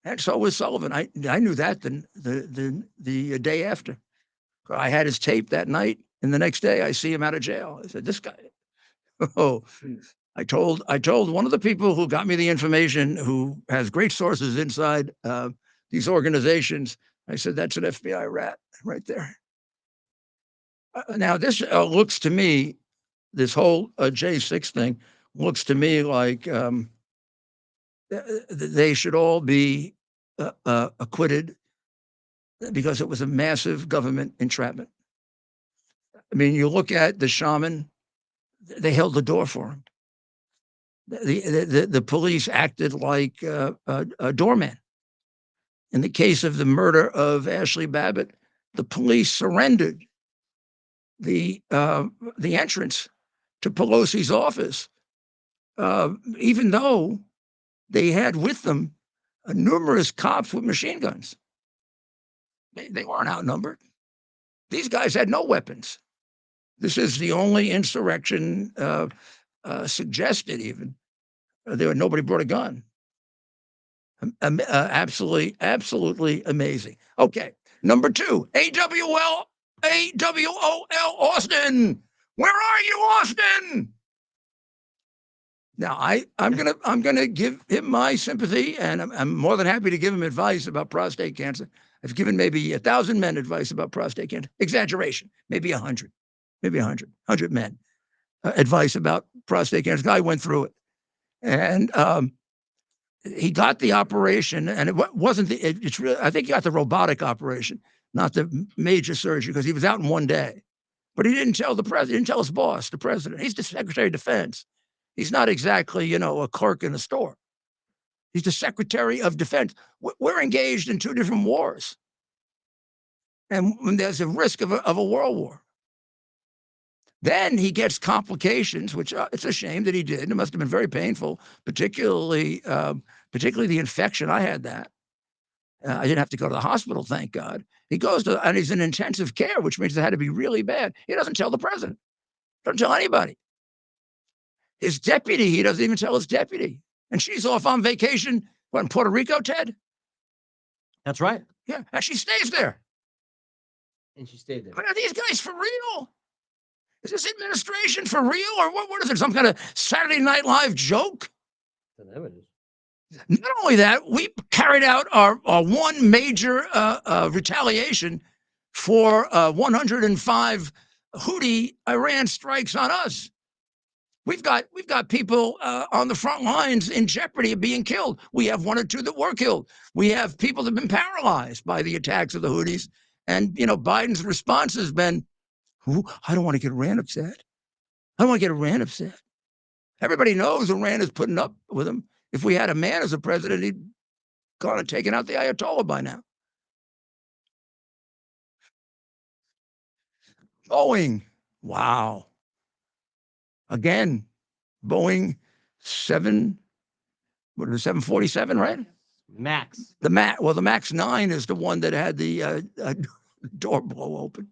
Speaker 1: And so was Sullivan. I knew that the day after. I had his tape that night, and the next day I see him out of jail. I said, this guy, oh, I told one of the people who got me the information, who has great sources inside these organizations, I said, that's an FBI rat right there. Now, this looks to me, this whole J6 thing looks to me like they should all be acquitted because it was a massive government entrapment. I mean, you look at the shaman, they held the door for him. The police acted like a doorman. In the case of the murder of Ashley Babbitt, the police surrendered the entrance to Pelosi's office, even though they had with them numerous cops with machine guns. They weren't outnumbered. These guys had no weapons. This is the only insurrection suggested even. Nobody brought a gun. Absolutely amazing. Okay, number 2, AWOL Austin. Where are you, Austin? Now I'm gonna give him my sympathy, and I'm more than happy to give him advice about prostate cancer. I've given maybe 1,000 men advice about prostate cancer. Exaggeration, maybe 100 men advice about prostate cancer. The guy went through it, and he got the operation, and it wasn't it's really, I think he got the robotic operation, not the major surgery, because he was out in one day. But he didn't tell the president, he didn't tell his boss, the president. He's the Secretary of Defense. He's not exactly, a clerk in a store. He's the Secretary of Defense. We're engaged in 2 different wars. And when there's a risk of a world war. Then he gets complications, which it's a shame that he did. It must have been very painful, particularly the infection. I had that. I didn't have to go to the hospital, thank God. He goes to, and he's in intensive care, which means it had to be really bad. He doesn't tell the president. Doesn't tell anybody. His deputy, he doesn't even tell his deputy. And she's off on vacation, in Puerto Rico, Ted?
Speaker 5: That's right.
Speaker 1: Yeah, and she stays there.
Speaker 5: And she stayed there.
Speaker 1: But are these guys for real? Is this administration for real? Or what is it, some kind of Saturday Night Live joke?
Speaker 5: For them it is.
Speaker 1: Not only that, we carried out our one major retaliation for 105 Houthi Iran strikes on us. We've got people on the front lines in jeopardy of being killed. We have 1 or 2 that were killed. We have people that have been paralyzed by the attacks of the Houthis. And, Biden's response has been, I don't want to get Iran upset. I don't want to get Iran upset. Everybody knows Iran is putting up with him. If we had a man as a president, he'd gone and taken out the Ayatollah by now. Boeing. Wow. Again, Boeing 747, right?
Speaker 5: Max.
Speaker 1: The Max 9 is the one that had the door blow open.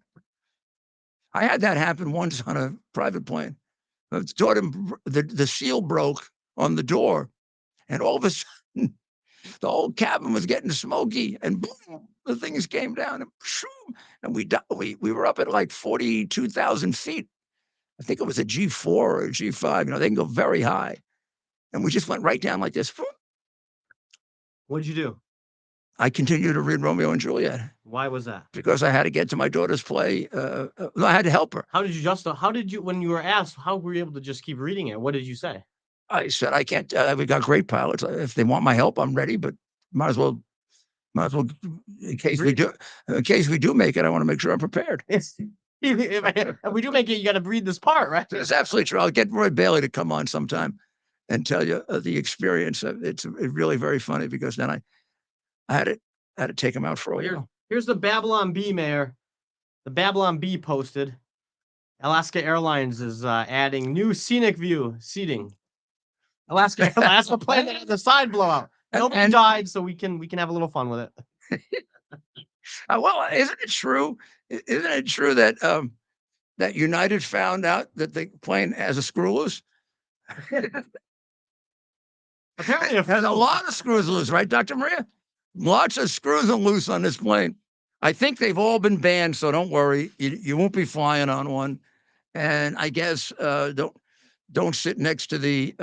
Speaker 1: I had that happen once on a private plane. The seal broke on the door, and all of a sudden, the whole cabin was getting smoky, and boom, the things came down, and we were up at like 42,000 feet. I think it was a G4 or a G5. They can go very high, and we just went right down like this.
Speaker 5: What'd you do?
Speaker 1: I continued to read Romeo and Juliet.
Speaker 5: Why was that?
Speaker 1: Because I had to get to my daughter's play. I had to help her.
Speaker 5: How did you, when you were asked, how were you able to just keep reading it? What did you say?
Speaker 1: I said, I can't, we got great pilots. If they want my help, I'm ready, but might as well, in case we do make it, I want to make sure I'm prepared.
Speaker 5: If we do make it, you got to read this part, right?
Speaker 1: It's absolutely true. I'll get Roy Bailey to come on sometime and tell you the experience. It's really very funny, because then I had to take him out for a while.
Speaker 5: Here's the Babylon Bee, Mayor. The Babylon Bee posted, Alaska Airlines is adding new scenic view seating. Alaska plane that has a side blowout. Nobody died, so we can have a little fun with it.
Speaker 1: Well, isn't it true? Isn't it true that that United found out that the plane has a screw loose?
Speaker 5: Apparently,
Speaker 1: it has a lot of screws loose, right, Dr. Maria? Lots of screws are loose on this plane. I think they've all been banned, so don't worry. You won't be flying on one. And I guess don't sit next to the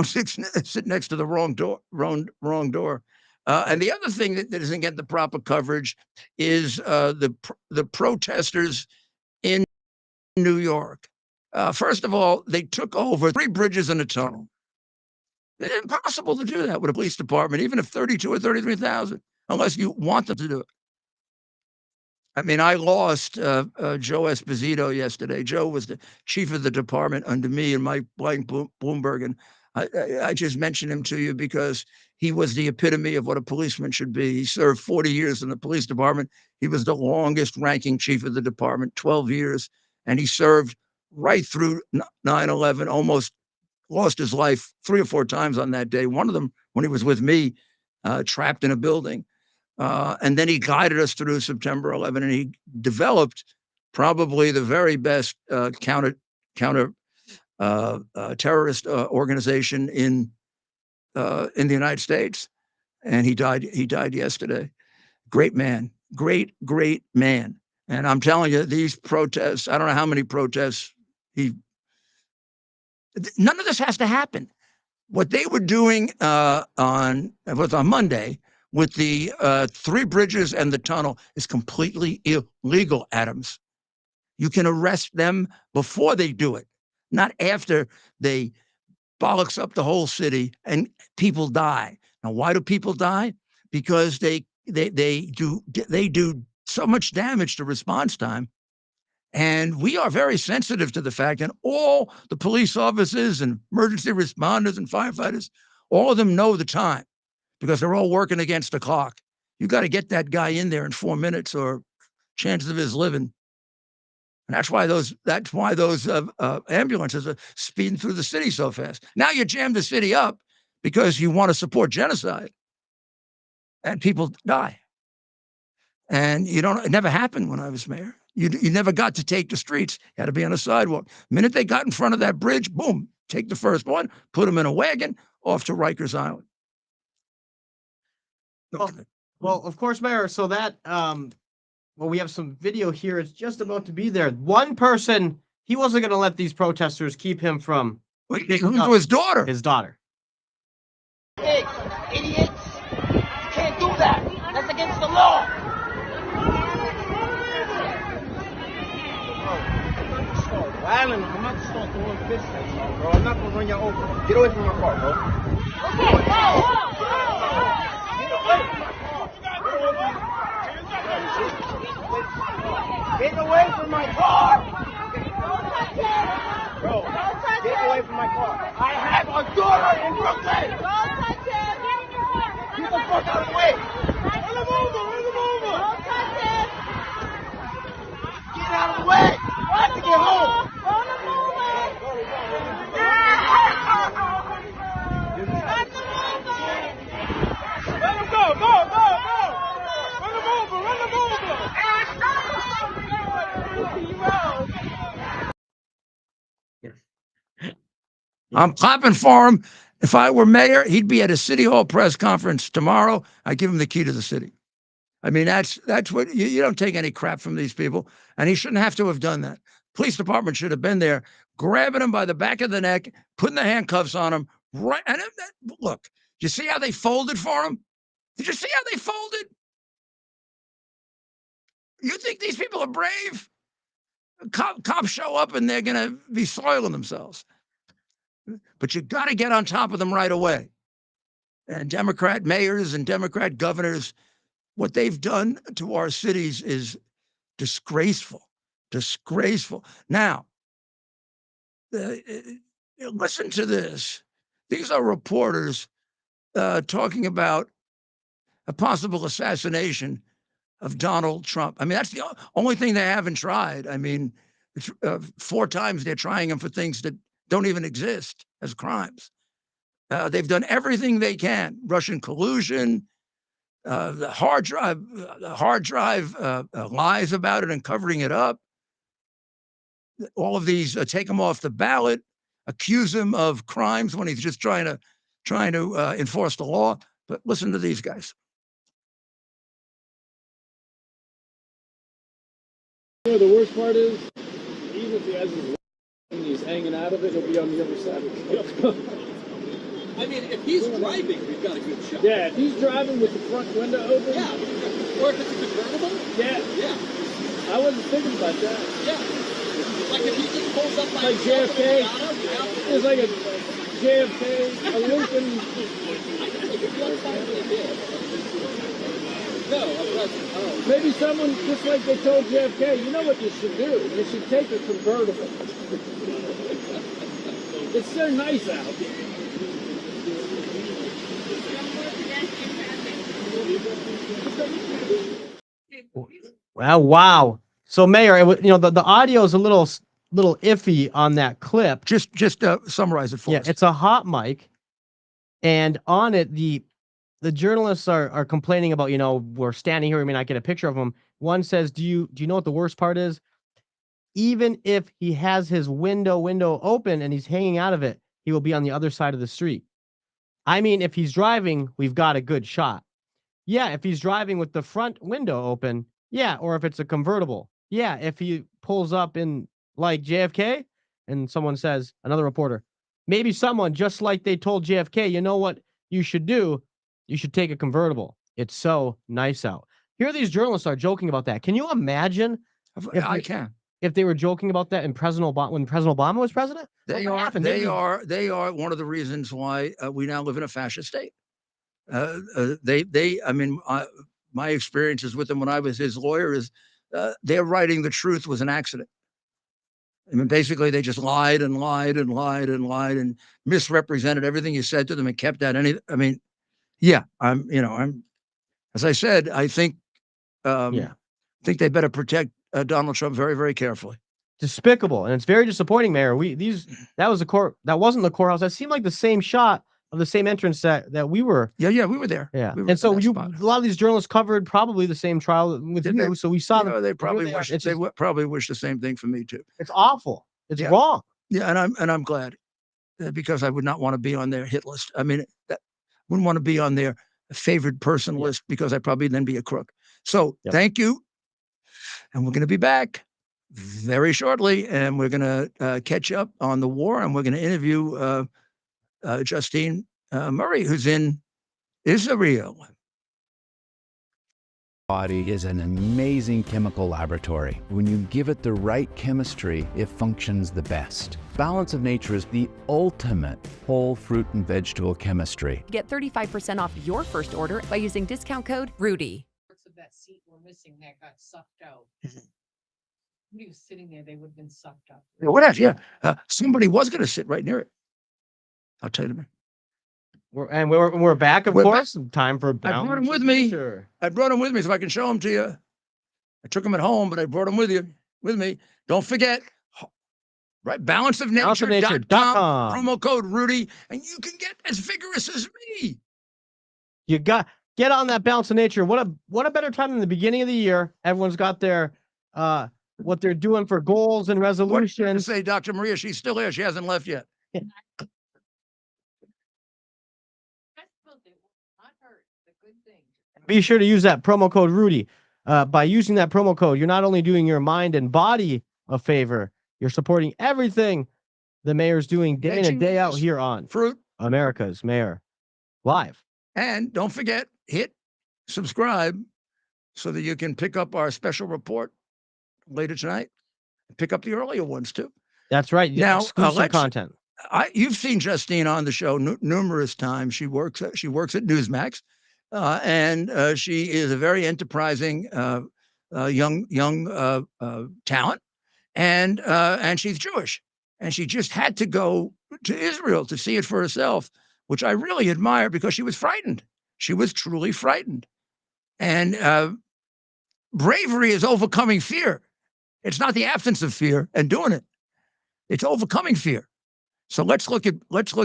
Speaker 1: sit next to the wrong door. Wrong door. And the other thing that doesn't get the proper coverage is the protesters in New York. First of all, they took over 3 bridges and a tunnel. It's impossible to do that with a police department, even if 32 or 33,000, unless you want them to do it. I mean, I lost Joe Esposito yesterday. Joe was the chief of the department under me and Mike Bloomberg, and I just mentioned him to you because he was the epitome of what a policeman should be. He served 40 years in the police department. He was the longest ranking chief of the department, 12 years, and he served right through 9/11, almost lost his life 3 or 4 times on that day. One of them, when he was with me, trapped in a building. And then he guided us through September 11, and he developed probably the very best counter terrorist organization in the United States. And he died yesterday. Great man, great man. And I'm telling you, these protests, I don't know how many protests none of this has to happen. What they were doing on Monday with the 3 bridges and the tunnel is completely illegal, Adams. You can arrest them before they do it, not after they bollocks up the whole city and people die. Now, why do people die? Because they do so much damage to response time. And we are very sensitive to the fact that all the police officers and emergency responders and firefighters, all of them know the time because they're all working against the clock. You got to get that guy in there in 4 minutes or chances of his living. And that's why those ambulances are speeding through the city so fast. Now you jam the city up because you want to support genocide and people die. And it never happened when I was mayor. You never got to take the streets. You had to be on a sidewalk. The minute they got in front of that bridge, boom, take the first one, put them in a wagon, off to Rikers Island.
Speaker 5: Well, of course, Mayor. So that, we have some video here. It's just about to be there. One person, he wasn't going to let these protesters keep him from
Speaker 1: to his daughter.
Speaker 5: His daughter.
Speaker 9: Hey, idiots! You can't do that. That's against the law. island. I'm not just gonna throw a fish at you, bro. I'm not gonna run you over. Get away from my car, bro. Okay, get away from my car. Get away from my car. Bro, get away from my car. I have a daughter in Brooklyn. Don't touch him. Get the fuck out of the way. Run him over. Don't touch him. Get out of the way. I have to get home. Run him over. Let him go. Go. Run him over.
Speaker 1: I'm clapping for him. If I were mayor, he'd be at a city hall press conference tomorrow. I'd give him the key to the city. I mean, that's what you don't take any crap from these people, and he shouldn't have to have done that. Police department should have been there, grabbing him by the back of the neck, putting the handcuffs on him. Right, and look, you see how they folded for him? Did you see how they folded? You think these people are brave? Cops show up and they're going to be soiling themselves. But you got to get on top of them right away. And Democrat mayors and Democrat governors, what they've done to our cities is disgraceful. Now, listen to this. These are reporters talking about a possible assassination of Donald Trump. I mean, that's the only thing they haven't tried. I mean, 4 times they're trying him for things that don't even exist as crimes. They've done everything they can. Russian collusion, the hard drive lies about it and covering it up. All of these take him off the ballot, accuse him of crimes when he's just trying to enforce the law. But listen to these guys.
Speaker 8: You know, the worst part is, even if he has his and he's hanging out of it, he'll be on the other side of the
Speaker 10: I mean, if he's driving, we've got a good shot.
Speaker 8: Yeah, if he's driving with the front window open.
Speaker 10: Yeah. Or if it's a convertible.
Speaker 8: Yeah.
Speaker 10: Yeah.
Speaker 8: I wasn't thinking about that.
Speaker 10: Yeah. Like if he just pulls up
Speaker 8: like JFK. It's like a JFK, a Lincoln.
Speaker 10: No, a president. Oh.
Speaker 8: Maybe someone, just like they told JFK, you know what you should do? You should take a convertible. It's so nice out.
Speaker 5: Well, wow. So, Mayor, the audio is a little iffy on that clip.
Speaker 1: Just summarize it for us.
Speaker 5: Yeah, it's a hot mic, and on it, the journalists are complaining about, we're standing here, we may not get a picture of him. One says, do you know what the worst part is? Even if he has his window open and he's hanging out of it, he will be on the other side of the street. I mean, if he's driving, we've got a good shot. Yeah, if he's driving with the front window open, yeah, or if it's a convertible. Yeah, if he pulls up in like JFK and someone says, another reporter, maybe someone just like they told JFK, you know what you should do? You should take a convertible. It's so nice out. Here these journalists are joking about that. Can you imagine if they were joking about that in President Obama, when President Obama was president?
Speaker 1: They are one of the reasons why we now live in a fascist state. I mean, my experiences with them when I was his lawyer is their writing the truth was an accident. I mean, basically, they just lied and misrepresented everything you said to them and kept out anything. I mean, yeah, I'm, as I said, I think they better protect Donald Trump very, very carefully.
Speaker 5: Despicable, and it's very disappointing, Mayor. That wasn't the courthouse. That seemed like the same shot of the same entrance that we were.
Speaker 1: Yeah, we were there.
Speaker 5: Yeah,
Speaker 1: we were
Speaker 5: and so a lot of these journalists covered probably the same trial with you. So we saw them.
Speaker 1: They probably wish the same thing for me too.
Speaker 5: It's awful. It's wrong.
Speaker 1: Yeah, and I'm glad because I would not want to be on their hit list. I mean, wouldn't want to be on their favored person list because I'd probably then be a crook. So thank you, and we're going to be back very shortly, and we're going to catch up on the war, and we're going to interview Justine Murray, who's in Israel.
Speaker 11: body is an amazing chemical laboratory. When you give it the right chemistry, it functions the best. Balance of Nature is the ultimate whole fruit and vegetable chemistry.
Speaker 12: Get 35% off your first order by using discount code RUDY.
Speaker 4: Parts of that seat were missing that got sucked out. Somebody was sitting there, they would have been sucked up.
Speaker 1: Whatever, yeah. Somebody was going to sit right near it. I'll tell you in a minute.
Speaker 5: We're back, of course. Time for
Speaker 1: I brought him with me. I brought him with me so I can show him to you. I took him at home, but I brought him with me. Don't forget, right? Balanceofnature.com, promo code Rudy, and you can get as vigorous as me.
Speaker 5: You got get on that Balance of Nature. What a better time than the beginning of the year. Everyone's got their what they're doing for goals and resolutions.
Speaker 1: What did you say, Dr. Maria? She's still here. She hasn't left yet.
Speaker 5: Be sure to use that promo code Rudy. By using that promo code, you're not only doing your mind and body a favor, you're supporting everything the mayor's doing day in and day out here on
Speaker 1: Fruit
Speaker 5: America's Mayor Live.
Speaker 1: And don't forget, hit subscribe so that you can pick up our special report later tonight. Pick up the earlier ones too.
Speaker 5: That's right.
Speaker 1: Now,
Speaker 5: exclusive content.
Speaker 1: You've seen Justine on the show numerous times. She works at Newsmax. And she is a very enterprising young talent, and she's Jewish, and she just had to go to Israel to see it for herself, which I really admire because she was frightened. She was truly frightened, and bravery is overcoming fear. It's not the absence of fear and doing it; it's overcoming fear. So let's look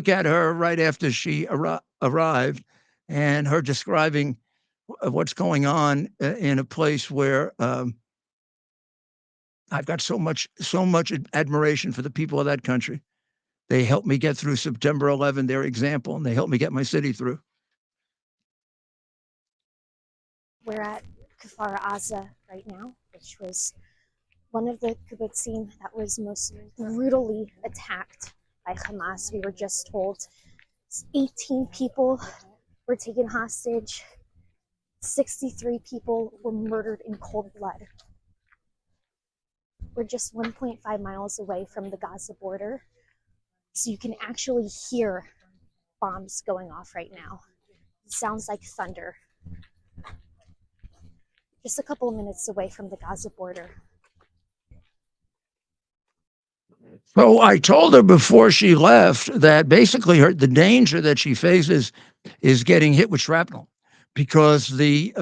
Speaker 1: at her right after she arrived. And her describing what's going on in a place where I've got so much admiration for the people of that country. They helped me get through September 11, their example, and they helped me get my city through.
Speaker 13: We're at Kfar Aza right now, which was one of the kibbutzim that was most brutally attacked by Hamas. We were just told 18 people were taken hostage. 63 people were murdered in cold blood. We're just 1.5 miles away from the Gaza border, so you can actually hear bombs going off right now. It sounds like thunder. Just a couple of minutes away from the Gaza border.
Speaker 1: So I told her before she left that basically the danger that she faces is getting hit with shrapnel, because the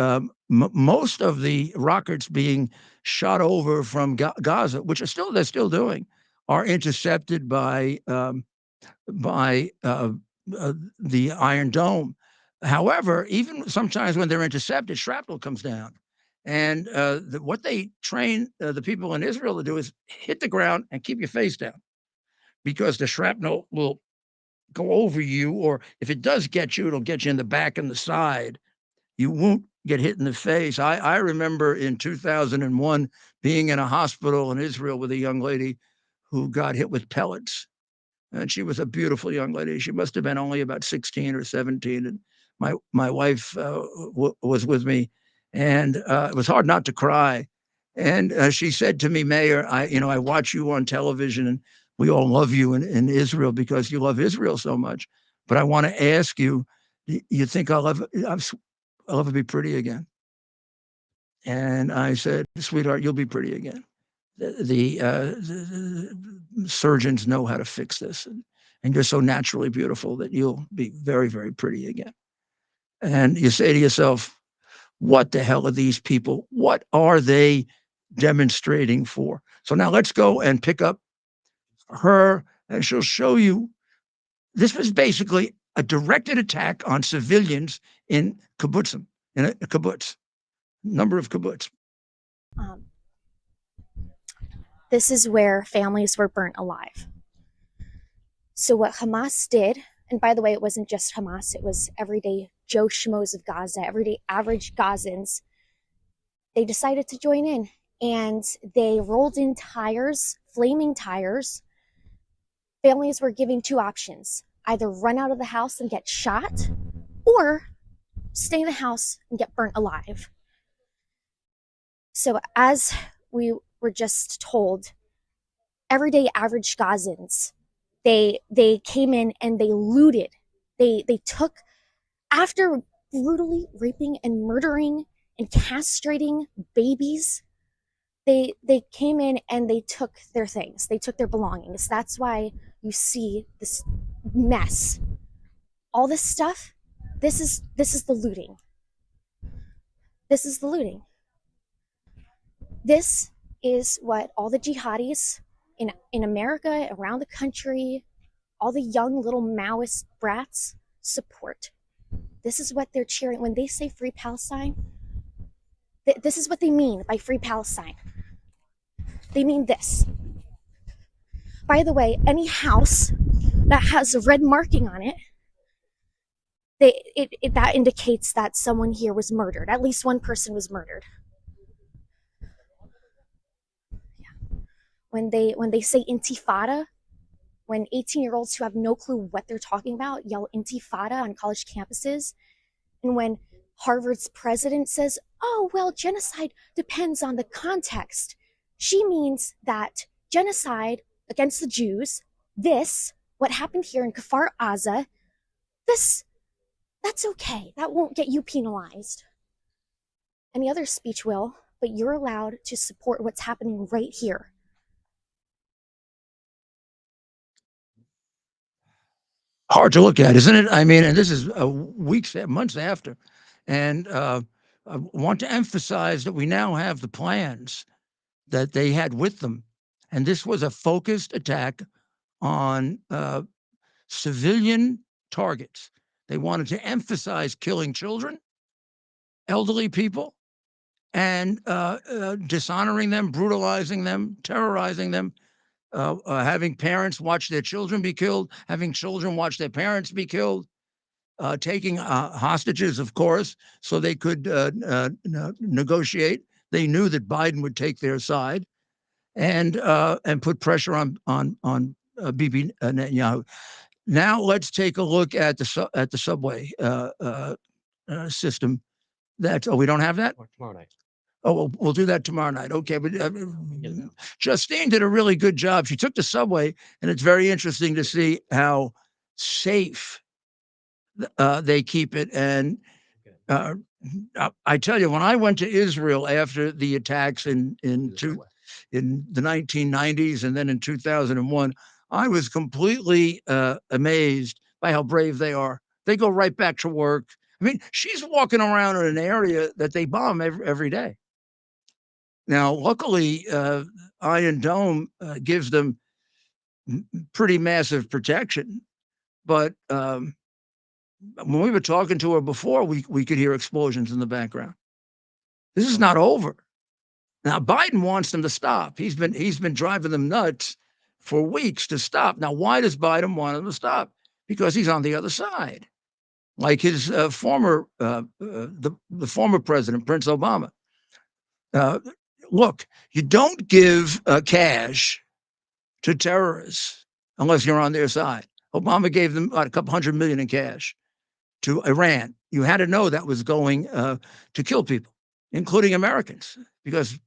Speaker 1: most of the rockets being shot over from Gaza, which they're still doing, are intercepted by the Iron Dome. However, even sometimes when they're intercepted, shrapnel comes down. And what they train the people in Israel to do is hit the ground and keep your face down, because the shrapnel will go over you, or if it does get you, it'll get you in the back and the side. You won't get hit in the face. I remember in 2001 being in a hospital in Israel with a young lady who got hit with pellets. And she was a beautiful young lady. She must have been only about 16 or 17. And my wife was with me. And it was hard not to cry. And she said to me, Mayor, I watch you on television, and we all love you in Israel because you love Israel so much. But I want to ask you, you think I'll ever be pretty again? And I said, sweetheart, you'll be pretty again. The surgeons know how to fix this. And you're so naturally beautiful that you'll be very, very pretty again. And you say to yourself, what the hell are these people? What are they demonstrating for? So now let's go and pick up her, and she'll show you. This was basically a directed attack on civilians in kibbutzim, in a kibbutz, number of kibbutz.
Speaker 13: This is where families were burnt alive. So what Hamas did, and by the way, it wasn't just Hamas, it was everyday Joe Schmoes of Gaza, everyday average Gazans. They decided to join in, and they rolled in tires, flaming tires. Families were given two options: either run out of the house and get shot, or stay in the house and get burnt alive. So as we were just told, everyday average Gazans, they came in and they looted. They took, after brutally raping and murdering and castrating babies, they came in and they took their things. They took their belongings. That's why you see this mess. All this stuff, this is the looting. This is the looting. This is what all the jihadis in America, around the country, all the young little Maoist brats support. This is what they're cheering when they say Free Palestine. This is what they mean by Free Palestine. They mean this. By the way, any house that has a red marking on it, that indicates that someone here was murdered. At least one person was murdered. Yeah. When they say intifada, when 18-year-olds who have no clue what they're talking about yell intifada on college campuses, and when Harvard's president says, oh, well, genocide depends on the context, she means that genocide against the Jews, what happened here in Kfar Aza, that's okay. That won't get you penalized. Any other speech will, but you're allowed to support what's happening right here.
Speaker 1: Hard to look at, isn't it? I mean, and this is weeks, months after. And I want to emphasize that we now have the plans that they had with them. And this was a focused attack on civilian targets. They wanted to emphasize killing children, elderly people, and dishonoring them, brutalizing them, terrorizing them, having parents watch their children be killed, having children watch their parents be killed, taking hostages, of course, so they could negotiate. They knew that Biden would take their side, and put pressure on Bibi Netanyahu. Now let's take a look at the subway system. We don't have that?
Speaker 5: Tomorrow night.
Speaker 1: Oh, we'll do that tomorrow night. Okay, but Justine did a really good job. She took the subway, and it's very interesting to see how safe they keep it. And I tell you, when I went to Israel after the attacks in the 1990s and then in 2001, I was completely amazed by how brave they are. They go right back to work. I mean, she's walking around in an area that they bomb every day. Now, luckily, Iron Dome gives them pretty massive protection. But when we were talking to her before, we could hear explosions in the background. This is not over. Now, Biden wants them to stop. He's been driving them nuts for weeks to stop. Now, why does Biden want them to stop? Because he's on the other side, like his former the former president, Prince Obama. Look, you don't give cash to terrorists unless you're on their side. Obama gave them a couple $100 million in cash to Iran. You had to know that was going to kill people, including Americans, because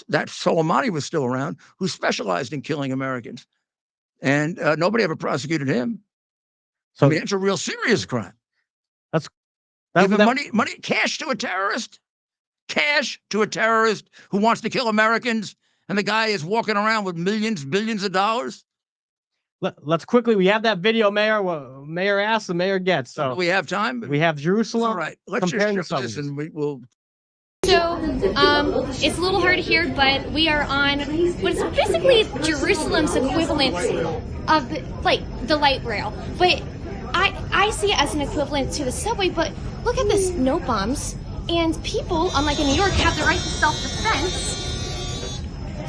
Speaker 1: that Soleimani was still around, who specialized in killing Americans, and nobody ever prosecuted him. So I mean, it's a real serious crime. Giving money, cash to a terrorist. Cash to a terrorist who wants to kill Americans, and the guy is walking around with billions of dollars.
Speaker 5: Let's quickly, we have that video, Mayor. What Mayor asks, the Mayor gets. So
Speaker 1: we have time.
Speaker 5: We have Jerusalem.
Speaker 1: All right, let's just show this, and we will.
Speaker 14: So, it's a little hard to hear, but we are on what is basically Jerusalem's equivalent of the light rail. But I see it as an equivalent to the subway. But look at this: no bombs. And people, unlike in New York, have the right to self-defense.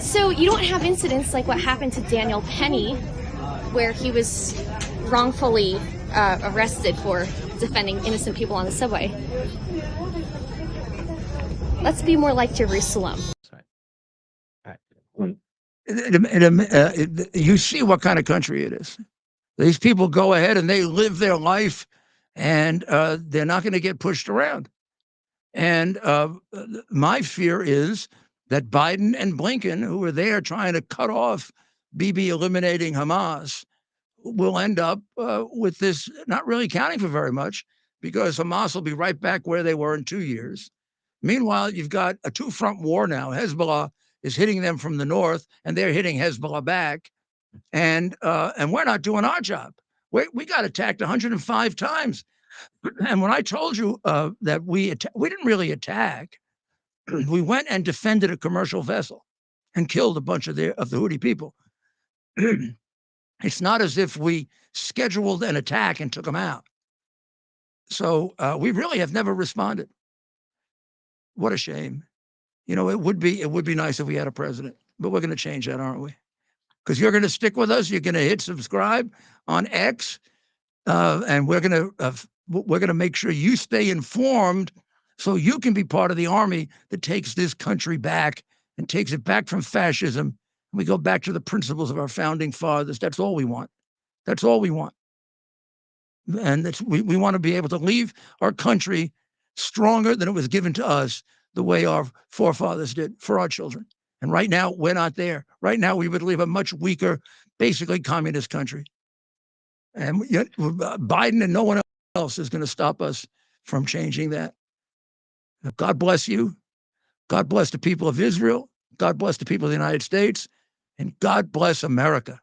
Speaker 14: So you don't have incidents like what happened to Daniel Penny, where he was wrongfully arrested for defending innocent people on the subway. Let's be more like Jerusalem.
Speaker 1: You see what kind of country it is. These people go ahead and they live their life, and they're not going to get pushed around. And my fear is that Biden and Blinken, who were there trying to cut off Bibi eliminating Hamas, will end up with this not really counting for very much, because Hamas will be right back where they were in 2 years. Meanwhile, you've got a two-front war now. Hezbollah is hitting them from the north, and they're hitting Hezbollah back. And we're not doing our job. We got attacked 105 times. And when I told you that we didn't really attack, we went and defended a commercial vessel and killed a bunch of the Houthi people. It's not as if we scheduled an attack and took them out. So we really have never responded. What a shame. You know, it would be nice if we had a president, but we're going to change that, aren't we? Because you're going to stick with us. You're going to hit subscribe on X, and we're going to make sure you stay informed, so you can be part of the army that takes this country back and takes it back from fascism. We go back to the principles of our founding fathers. That's all we want. That's all we want. And we want to be able to leave our country stronger than it was given to us, the way our forefathers did for our children. And right now, we're not there. Right now, we would leave a much weaker, basically communist country. And Biden and no one else is going to stop us from changing that. God bless you. God bless the people of Israel. God bless the people of the United States. And God bless America.